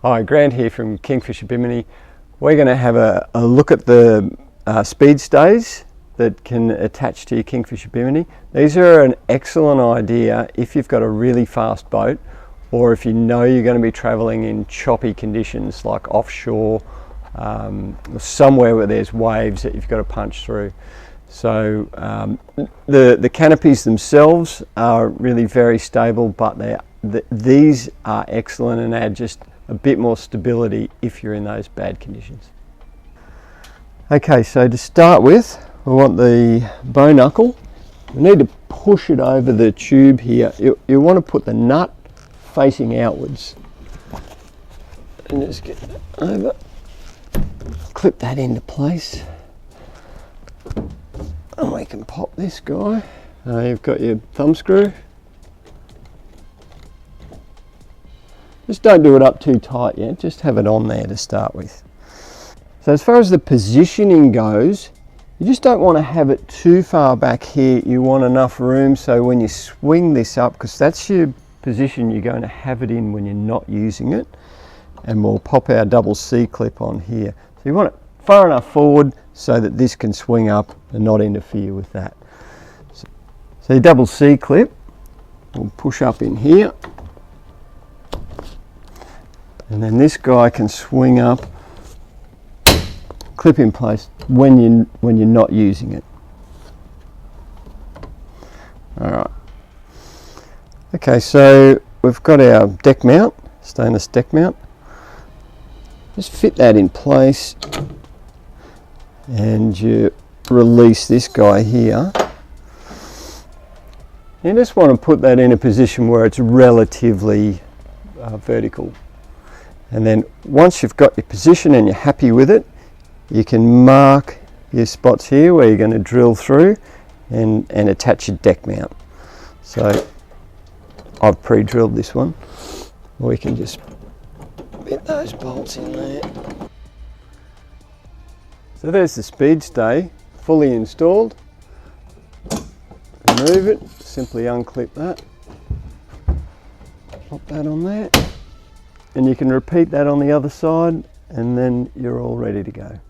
Hi, Grant here from Kingfisher Bimini. We're going to have a look at the speed stays that can attach to your Kingfisher Bimini. These are an excellent idea if you've got a really fast boat, or if you know you're going to be travelling in choppy conditions like offshore, somewhere where there's waves that you've got to punch through. So the canopies themselves are really very stable, but these are excellent and add just a bit more stability if you're in those bad conditions. Okay, so to start with, we want the bow knuckle. We need to push it over the tube here. You want to put the nut facing outwards. And just get that over. Clip that into place. And we can pop this guy. You've got your thumb screw. Just don't do it up too tight yet, just have it on there to start with. So as far as the positioning goes, you just don't want to have it too far back here. You want enough room so when you swing this up, because that's your position you're going to have it in when you're not using it, and we'll pop our double C clip on here. So you want it far enough forward so that this can swing up and not interfere with that. So your double C clip will push up in here. And then this guy can swing up, clip in place when you're not using it. All right. Okay, so we've got our deck mount, stainless deck mount. Just fit that in place, and you release this guy here. You just want to put that in a position where it's relatively vertical. And then once you've got your position and you're happy with it, you can mark your spots here where you're going to drill through and attach your deck mount. So I've pre-drilled this one. We can just fit those bolts in there. So there's the speed stay, fully installed. Remove it, simply unclip that. Pop that on there. And you can repeat that on the other side, and then you're all ready to go.